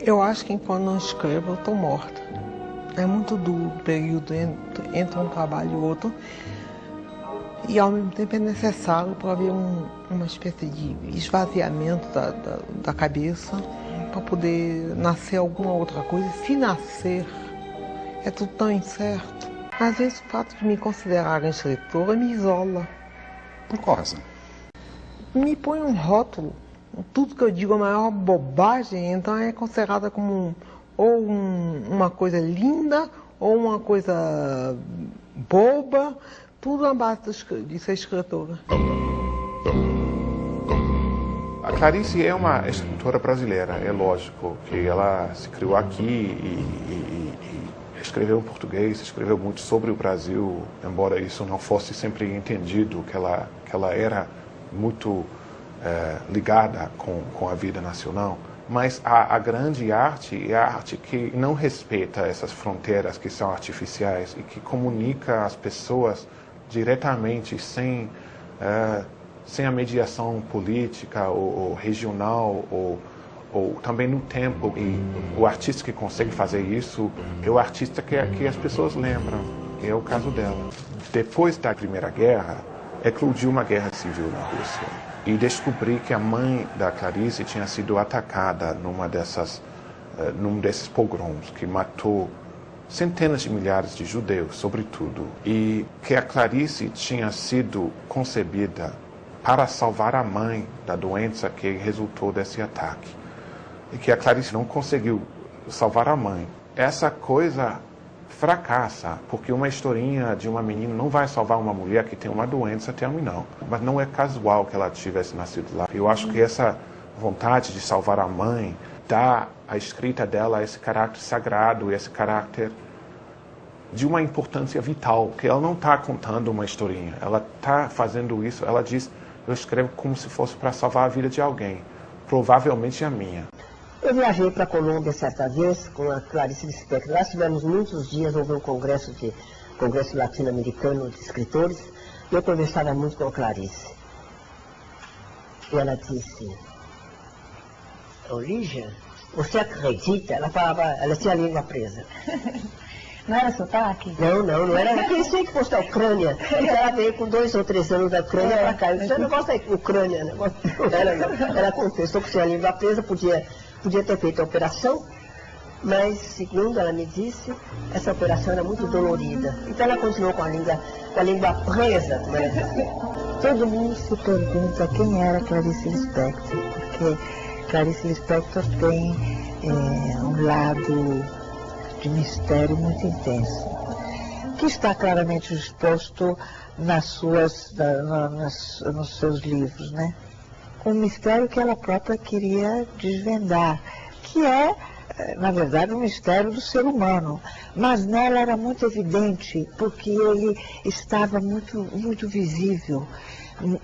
Eu acho que enquanto não escrevo, eu estou morta. É muito duro o período entre um trabalho e outro. E ao mesmo tempo é necessário para haver uma espécie de esvaziamento da cabeça, para poder nascer alguma outra coisa. Se nascer, é tudo tão incerto. Às vezes o fato de me considerarem escritora me isola. Por qual razão? Me põe um rótulo. Tudo que eu digo é a maior bobagem, então é considerada como uma coisa linda ou uma coisa boba, tudo na base de ser escritora. A Clarice é uma escritora brasileira, é lógico que ela se criou aqui e escreveu em português, escreveu muito sobre o Brasil, embora isso não fosse sempre entendido, que ela era muito ligada com a vida nacional. Mas a grande arte é a arte que não respeita essas fronteiras que são artificiais e que comunica as pessoas diretamente, sem a mediação política ou regional ou também no tempo. E o artista que consegue fazer isso é o artista que as pessoas lembram. É o caso dela. Depois da Primeira Guerra, eclodiu uma guerra civil na Rússia. E descobri que a mãe da Clarice tinha sido atacada num desses pogroms que matou centenas de milhares de judeus, sobretudo. E que a Clarice tinha sido concebida para salvar a mãe da doença que resultou desse ataque. E que a Clarice não conseguiu salvar a mãe. Essa coisa fracassa, porque uma historinha de uma menina não vai salvar uma mulher que tem uma doença terminal. Mas não é casual que ela tivesse nascido lá. Eu acho que essa vontade de salvar a mãe dá à escrita dela esse caráter sagrado, esse caráter de uma importância vital, que ela não está contando uma historinha. Ela está fazendo isso, ela diz, eu escrevo como se fosse para salvar a vida de alguém, provavelmente a minha. Eu viajei para a Colômbia certa vez com a Clarice Lispector. Lá tivemos muitos dias, houve um congresso latino-americano de escritores, e eu conversava muito com a Clarice. E ela disse, Lígia, você acredita? Ela tinha a língua presa. Não era sotaque? Não era. Eu pensei que fosse da Ucrânia. Ela veio com 2 ou 3 anos da Ucrânia para cá. Eu disse, eu não gosto da Ucrânia. Não ela confessou que tinha a língua presa, podia ter feito a operação, mas, segundo ela me disse, essa operação era muito dolorida. Então ela continuou com a língua presa, como ela dizia. Todo mundo se pergunta quem era Clarice Lispector, porque Clarice Lispector tem um lado de mistério muito intenso, que está claramente exposto nos seus livros, né? Um mistério que ela própria queria desvendar, que é, na verdade, um mistério do ser humano. Mas nela era muito evidente, porque ele estava muito, muito visível,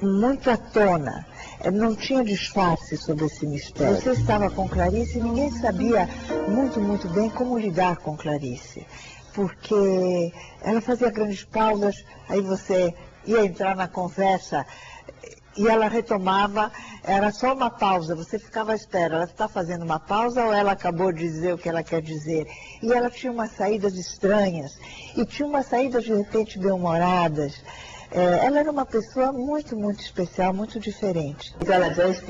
muito à tona. Não tinha disfarce sobre esse mistério. Você estava com Clarice e ninguém sabia muito, muito bem como lidar com Clarice, porque ela fazia grandes pausas, aí você ia entrar na conversa e ela retomava, era só uma pausa, você ficava à espera, ela está fazendo uma pausa ou ela acabou de dizer o que ela quer dizer? E ela tinha umas saídas estranhas, e tinha umas saídas de repente bem-humoradas. Ela era uma pessoa muito, muito especial, muito diferente. Então ela diz,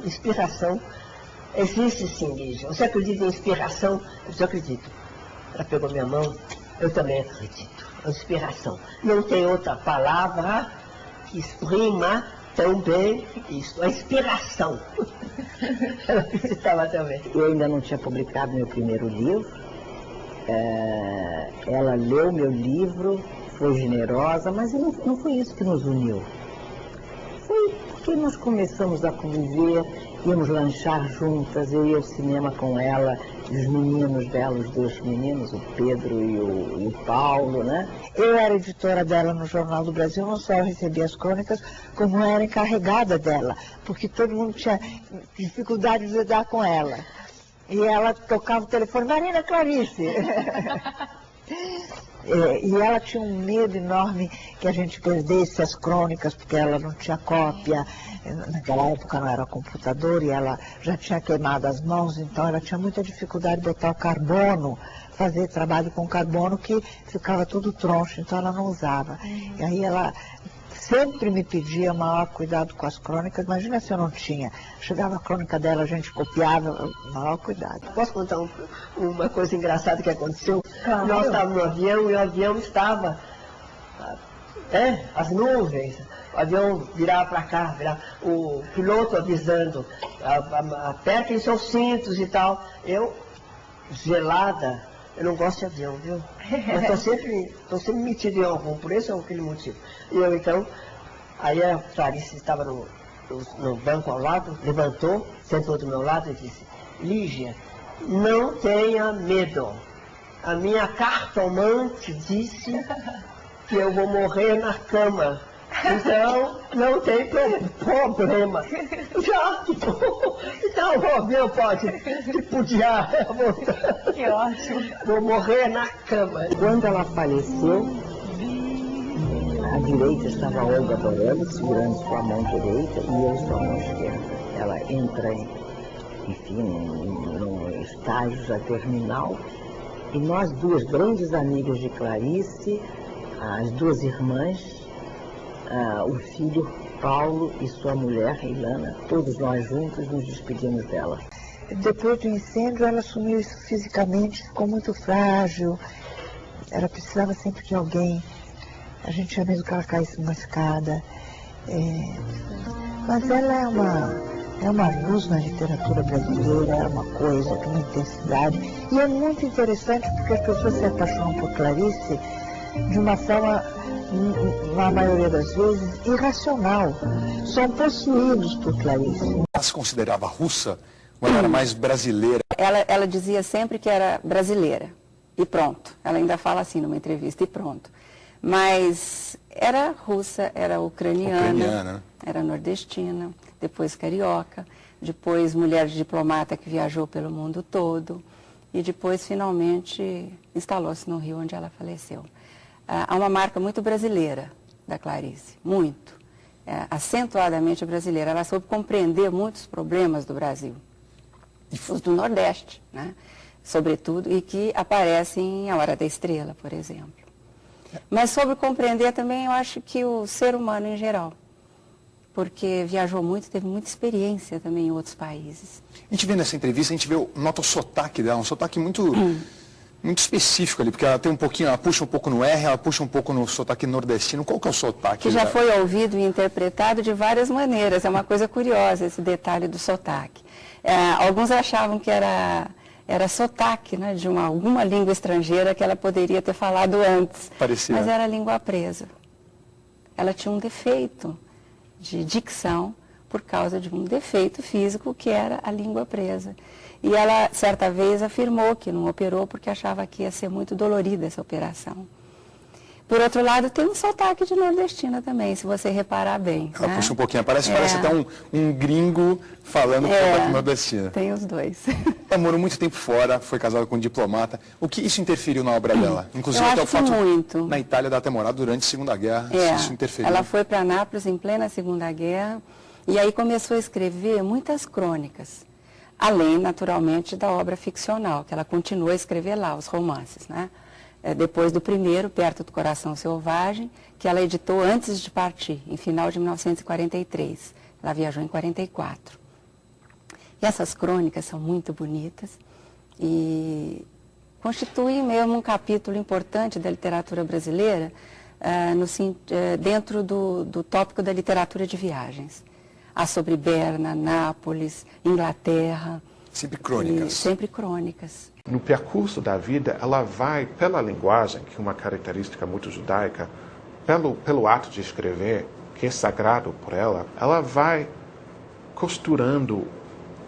inspiração, existe sim, Lígia. Você acredita em inspiração? Eu acredito. Ela pegou minha mão, eu também acredito. Inspiração. Não tem outra palavra que exprima tão bem isso, a inspiração. Ela acreditava também. Eu ainda não tinha publicado meu primeiro livro. Ela leu meu livro, foi generosa, mas não foi isso que nos uniu. Foi porque nós começamos a conviver, íamos lanchar juntas, eu ia ao cinema com ela, e os meninos dela, os 2 meninos, o Pedro e o Paulo, né? Eu era editora dela no Jornal do Brasil, não só recebia as crônicas, como era encarregada dela, porque todo mundo tinha dificuldade de lidar com ela. E ela tocava o telefone, Marina Clarice. E ela tinha um medo enorme que a gente perdesse as crônicas, porque ela não tinha cópia. Naquela época não era computador e ela já tinha queimado as mãos, então ela tinha muita dificuldade de botar o carbono, fazer trabalho com carbono que ficava tudo troncho, então ela não usava. E aí ela sempre me pedia maior cuidado com as crônicas. Imagina se eu não tinha. Chegava a crônica dela, a gente copiava, maior cuidado. Posso contar uma coisa engraçada que aconteceu? Claro. Nós estávamos no avião e o avião estava, as nuvens, o avião virava para cá, o piloto avisando, apertem seus cintos e tal. Eu, gelada, eu não gosto de avião, viu? Mas estou sempre metido em algum, por esse ou aquele motivo. E eu então, aí a Clarice estava no banco ao lado, levantou, sentou do meu lado e disse: Lígia, não tenha medo. A minha cartomante disse que eu vou morrer na cama. Então, não tem problema. Já, então o avião podia voltar. Que ótimo. Vou morrer na cama. Quando ela faleceu, à direita estava a Olga Dorelli, segurando sua mão direita, e eu sua mão esquerda. Ela entra, enfim, num estágio já terminal, e nós duas grandes amigas de Clarice, as duas irmãs, o filho Paulo e sua mulher, Ilana, todos nós juntos nos despedimos dela. Depois do incêndio, ela sumiu fisicamente, ficou muito frágil. Ela precisava sempre de alguém. A gente tinha medo que ela caísse numa escada. Mas ela é uma luz na literatura brasileira, é uma coisa, tem uma intensidade. E é muito interessante porque as pessoas se apaixonam por Clarice de uma forma, na maioria das vezes, irracional. São possuídos por Clarice. Ela se considerava russa ou ela era mais brasileira? Ela dizia sempre que era brasileira, e pronto. Ela ainda fala assim numa entrevista, e pronto. Mas era russa, era ucraniana, era nordestina, depois carioca, depois mulher de diplomata que viajou pelo mundo todo, e depois finalmente instalou-se no Rio, onde ela faleceu. Há uma marca muito brasileira da Clarice, muito, acentuadamente brasileira. Ela soube compreender muitos problemas do Brasil, os do Nordeste, né? Sobretudo, e que aparecem em A Hora da Estrela, por exemplo. Mas sobre compreender também, eu acho que o ser humano em geral, porque viajou muito, teve muita experiência também em outros países. A gente vê nessa entrevista, a gente nota o sotaque dela, um sotaque muito específico ali, porque ela tem um pouquinho, ela puxa um pouco no R, ela puxa um pouco no sotaque nordestino. Qual que é o sotaque? Que já foi ouvido e interpretado de várias maneiras. É uma coisa curiosa esse detalhe do sotaque. Alguns achavam que era sotaque, né, de alguma língua estrangeira que ela poderia ter falado antes. Parecia. Mas era língua presa. Ela tinha um defeito de dicção por causa de um defeito físico que era a língua presa. E ela, certa vez, afirmou que não operou porque achava que ia ser muito dolorida essa operação. Por outro lado, tem um sotaque de nordestina também, se você reparar bem. Ela né? puxa um pouquinho, parece até um gringo falando com sotaque nordestina. Tem os dois. Ela morou muito tempo fora, foi casada com um diplomata. O que isso interferiu na obra dela? Inclusive Eu até o acho fato muito. na Itália dela ter morado durante a Segunda Guerra, isso interferiu. Ela foi para Nápoles em plena Segunda Guerra e aí começou a escrever muitas crônicas, além, naturalmente, da obra ficcional, que ela continuou a escrever lá, os romances, né? Depois do primeiro, Perto do Coração Selvagem, que ela editou antes de partir, em final de 1943. Ela viajou em 44. E essas crônicas são muito bonitas e constituem mesmo um capítulo importante da literatura brasileira dentro do tópico da literatura de viagens. Há sobre Berna, Nápoles, Inglaterra. Sempre crônicas. Sempre crônicas. No percurso da vida, ela vai, pela linguagem, que é uma característica muito judaica, pelo ato de escrever, que é sagrado por ela vai costurando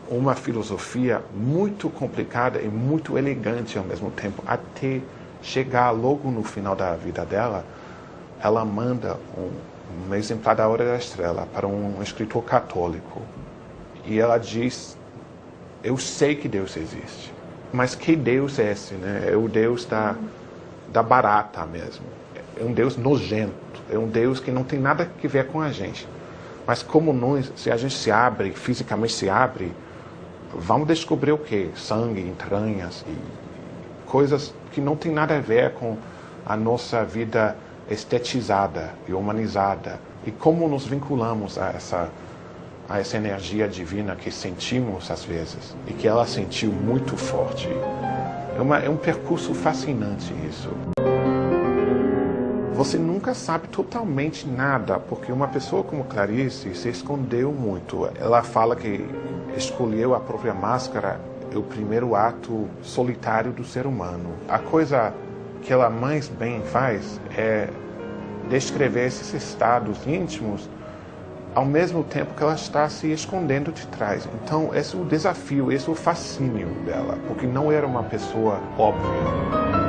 uma filosofia muito complicada e muito elegante ao mesmo tempo, até chegar logo no final da vida dela, ela manda um exemplar da Hora da Estrela para um escritor católico. E ela diz: eu sei que Deus existe, mas que Deus é esse, né? É o Deus da barata mesmo. É um Deus nojento, é um Deus que não tem nada a ver com a gente. Mas como nós, se a gente se abre, fisicamente se abre, vamos descobrir o quê? Sangue, entranhas e coisas que não tem nada a ver com a nossa vida estetizada e humanizada. E como nos vinculamos a essa energia divina que sentimos às vezes e que ela sentiu muito forte. É um percurso fascinante isso. Você nunca sabe totalmente nada, porque uma pessoa como Clarice se escondeu muito. Ela fala que escolheu a própria máscara, é o primeiro ato solitário do ser humano. A coisa que ela mais bem faz é descrever esses estados íntimos ao mesmo tempo que ela está se escondendo de trás. Então, esse é o desafio, esse é o fascínio dela, porque não era uma pessoa óbvia.